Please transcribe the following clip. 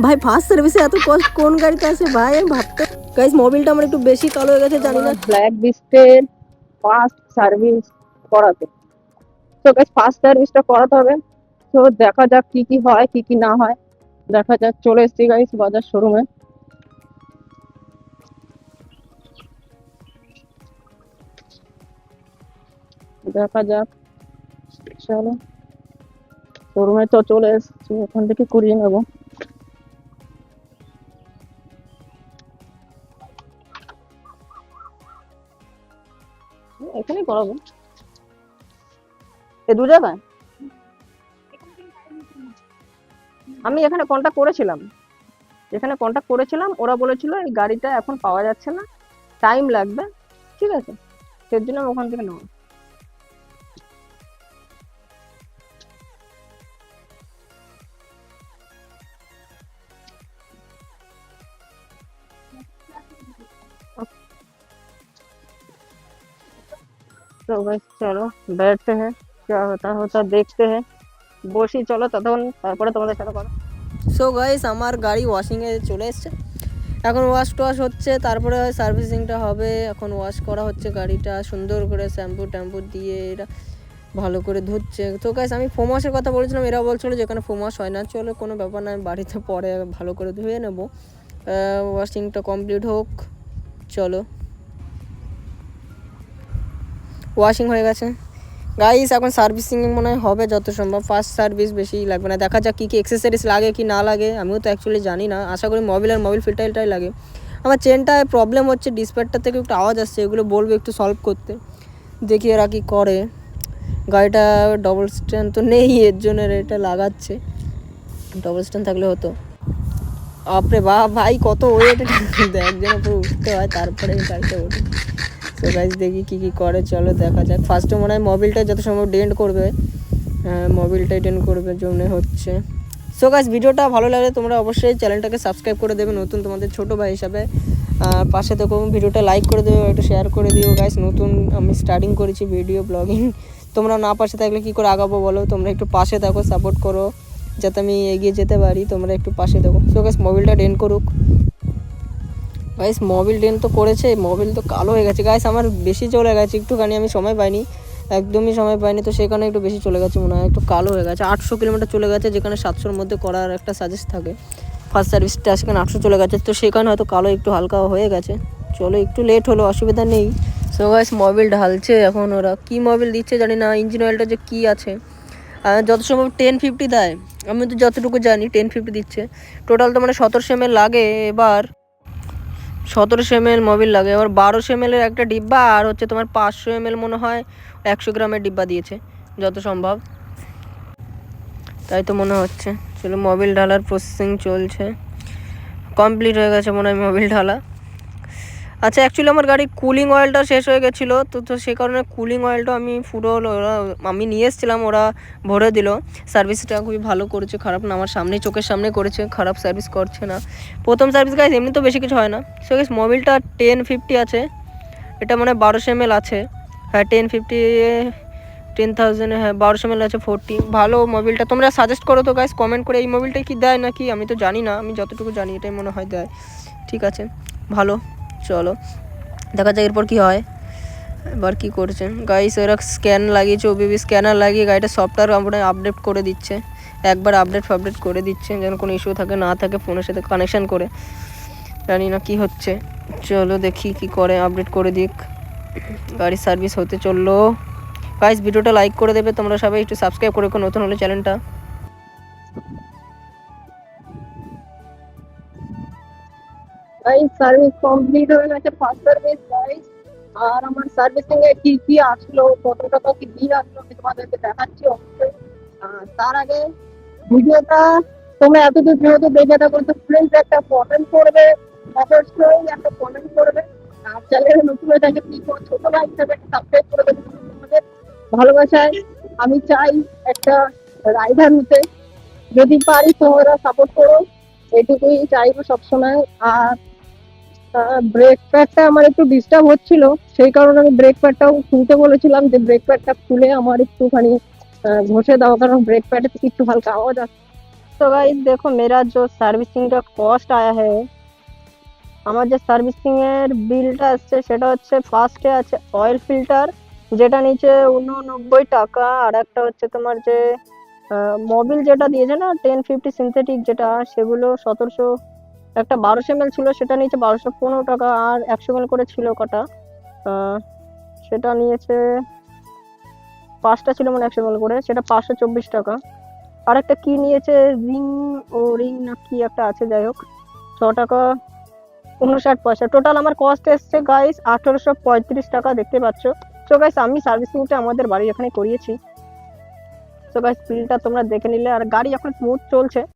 ভাই ফার্স্ট সার্ভিসে এত কষ্ট কোন গাড়িতে আছে ভাই, আমি ভাবতে। গাইস মোবিলটা আমার একটু বেশি কালো হয়ে গেছে, জানি না। ব্ল্যাক বিস্টের ফার্স্ট সার্ভিস করাতে, তো গাইস ফার্স্ট সার্ভিসটা করাতে হবে। তো দেখা যাক কি কি হয় কি কি না হয়, দেখা যাক। চলে এসেছি গাইস বাজার শোরুমে, দেখা যাক। চলো শোরুমে তো চলে এসেছি, ওখান থেকে করিয়ে নেবো। এখানেই করাবো, এ দু জায়গায়। আমি এখানে কন্ট্যাক্ট করেছিলাম, ওরা বলেছিল এই গাড়িটা এখন পাওয়া যাচ্ছে না, টাইম লাগবে, ঠিক আছে, সের জন্য আমি ওখান থেকে নেবো। तो बस चलो बैठते हैं, क्या होता होता देखते हैं, বসি চলো ততক্ষণ, তারপরে তোমাদের সাথে কথা। সো গাইস আমার গাড়ি ওয়াশিংয়ে চলে এসছে, এখন ওয়াশ টোয়াশ হচ্ছে, তারপরে সার্ভিসিংটা হবে। এখন ওয়াশ করা হচ্ছে গাড়িটা সুন্দর করে, শ্যাম্পু ট্যাম্পু দিয়ে এরা ভালো করে ধুচ্ছে। তো গাইস আমি ফোম ওয়াশের কথা বলেছিলাম, এরা বলছিল যেখানে ফোম ওয়াশ হয় না। চলো কোনো ব্যাপার না, আমি বাড়িতে পরে ভালো করে ধুয়ে নেবো। ওয়াশিংটা কমপ্লিট হোক, চলো। ওয়াশিং হয়ে গেছে গাইস, এখন সার্ভিসিং মনে হয় হবে যত সম্ভব, ফার্স্ট সার্ভিস বেশি লাগবে না। দেখা যাক কী কী অ্যাক্সেসরিজ লাগে কি না লাগে, আমিও তো অ্যাকচুয়ালি জানি না। আশা করি মোবিল আর মোবিল ফিল্টারটাই লাগে। আমার চেনটায় প্রবলেম হচ্ছে, ডিসপ্লেটার থেকে একটু আওয়াজ আসছে, এগুলো বলবো একটু সলভ করতে, দেখি এরা কী করে। গাড়িটা ডবল স্ট্যান্ড তো নেই, এর জন্য এটা লাগাচ্ছে, ডবল স্ট্যান্ড থাকলে হতো। আপরে বাহ ভাই কত ওয়েট, একজনে পুরো উঠতে হয় তারপরে গাড়িটা ওঠে। তো গাইস দেখি কী কী করে, চলো দেখা যাক। ফার্স্টে মনে হয় মোবিলটা যত সম্ভব ডেন্ট করবে, হ্যাঁ মোবিলটাই ডেন্ট করবে জন্য হচ্ছে। সো গাইস ভিডিওটা ভালো লাগলে তোমরা অবশ্যই চ্যানেলটাকে সাবস্ক্রাইব করে দেবে, নতুন তোমাদের ছোটো ভাই হিসাবে পাশে থেকো। ভিডিওটা লাইক করে দেবে, একটু শেয়ার করে দিও গাইস। নতুন আমি স্টার্টিং করেছি ভিডিও ব্লগিং, তোমরা না পাশে থাকলে কী করে আগাবো বলো, তোমরা একটু পাশে থাকো, সাপোর্ট করো যাতে আমি এগিয়ে যেতে পারি, তোমরা একটু পাশে থাকো। সো গাইস মোবিলটা ডেন্ট করুক। গাইস মোবিল ডেন্ট তো করেছে, মোবিল তো কালো হয়ে গেছে গাইস, আমার বেশি চলে গেছে একটুখানি, আমি সময় পাইনি, একদমই সময় পাইনি, তো সেখানে একটু বেশি চলে গেছে মনে হয়, একটু কালো হয়ে গেছে। 800 কিলোমিটার চলে গেছে, যেখানে 700-র মধ্যে করার একটা সাজেস্ট থাকে ফার্স্ট সার্ভিসটা, সেখানে 800 চলে গেছে, তো সেখানে হয়তো কালো একটু হালকা হয়ে গেছে। চলো একটু লেট হলো, অসুবিধা নেই। সো গাইস মোবিল ঢালছে এখন, ওরা কী মোবিল দিচ্ছে জানি না, ইঞ্জিন অয়েলটা যে কী আছে, যত সম্ভব 1050 দেয়, আমি তো যতটুকু জানি 1050 দিচ্ছে। টোটাল তো মানে 1700 ml লাগে, এবার 1700 ml মোবিল লাগে, এবার 1200 ml একটা ডিব্বা, আর হচ্ছে তোমার 500 ml মনে হয় 100 গ্রামের ডিব্বা দিয়েছে যত সম্ভব, তাই তো মনে হচ্ছে। চলো মোবিল ঢালার প্রসেসিং চলছে, কমপ্লিট হয়ে গেছে মনে হয় মোবিল ঢালা। আচ্ছা অ্যাকচুয়ালি আমার গাড়ির কুলিং অয়েলটা শেষ হয়ে গেছিলো, তো সে কারণে কুলিং অয়েলটা আমি পুরো আমি নিয়ে এসেছিলাম, ওরা ভরে দিল। সার্ভিসটা খুবই ভালো করেছে, খারাপ না, আমার সামনেই চোখের সামনে করেছে, খারাপ সার্ভিস করছে না। প্রথম সার্ভিস গাইস, এমনি তো বেশি কিছু হয় না। সো গাইস মোবিলটা 1050 আছে, এটা মানে 1200 ml আছে, হ্যাঁ 1050 10,000, হ্যাঁ 1200 ml আছে 40, ভালো মোবিলটা। তোমরা সাজেস্ট করো তো গাইস কমেন্ট করে, এই মোবিলটাই কি দেয় নাকি, আমি তো জানি না, আমি যতটুকু জানি এটাই মনে হয় দেয়। ঠিক আছে ভালো, চলো দেখা যাক এরপর কী হয়। এবার কী করছে গাইস, এরা স্ক্যান লাগিয়েছে, ওবিবি স্ক্যানার লাগিয়ে গাড়িটা সফটওয়্যার কম্পিউটার আপডেট করে দিচ্ছে, একবার আপডেট করে দিচ্ছে যেন কোনো ইস্যু থাকে না থাকে ফোনের সাথে কানেকশান করে, জানি না কী হচ্ছে। চলো দেখি কি করে, আপডেট করে দিক। গাড়ির সার্ভিস হতে চললো গাইস, ভিডিওটা লাইক করে দেবে তোমরা সবাই, একটু সাবস্ক্রাইব করে রেখো নতুন হলে চ্যানেলটা। গাইস সার্ভিস কমপ্লিট হয়ে গেছে, ফার্স্ট সার্ভিস গাইস। আর আমার সার্ভিসিং এ কি কি আসলো, কত টাকা কি বিল আসলো, আমি তোমাদেরকে দেখাচ্ছি অবশ্যই। তার আগে ভিডিওটা তোমরা এতদূর যেহেতু দেখে থাকো, তো প্লিজ একটা কমেন্ট করবে, অবশ্যই একটা কমেন্ট করবে। আর চ্যানেলে নতুন হয়ে থাকে কি ছোট ভাই হিসেবে সাবস্ক্রাইব করে দেবে। তোমাদের ভালোবাসায় আমি চাই একটা রাইডার হতে, যদি পারি তোমরা সাপোর্ট করো, এটুকুই চাইবো সবসময়। আর ব্রেক প্যাডটা আমার একটু ডিস্টার্ব হচ্ছিল, সেই কারণে আমি ব্রেক প্যাডটাও খুলতে বলেছিলাম, যে ব্রেক প্যাডটা খুলে আমার একটুখানি ঘষে দাও, কারণ ব্রেক প্যাডে থেকে একটু হালকা আওয়াজ আসছে। तो गाइस देखो मेरा जो সার্ভিসিং का কস্ট आया है, আমার যে সার্ভিসিং এর বিলটা আসছে সেটা হচ্ছে ফার্স্টে আছে অয়েল ফিল্টার, যেটা নিচে 89 টাকা। আর একটা হচ্ছে তোমার যে মোবিল যেটা দিয়েছে না 1050 সিনথেটিক, যেটা সেগুলো 1700, একটা 1200 ml ছিল সেটা নিচে 1215 টাকা, আর 100 ml করে ছিল কটা, আহ, সেটা নিয়েছে 5টা ছিল মানে 100 ml করে, সেটা 524 টাকা। আর একটা কি নিয়েছে রিং, ও রিং না কি একটা আছে, যাই হোক 6 টাকা 59 পয়সা। টোটাল আমার কস্ট এসছে গাইস 1835 টাকা, দেখতে পাচ্ছ। তো গাইস আমি সার্ভিসিংটা আমাদের বাড়ি এখানে করিয়েছি। তো গাইস বিলটা তোমরা দেখে নিলে, আর গাড়ি এখন স্মুথ চলছে।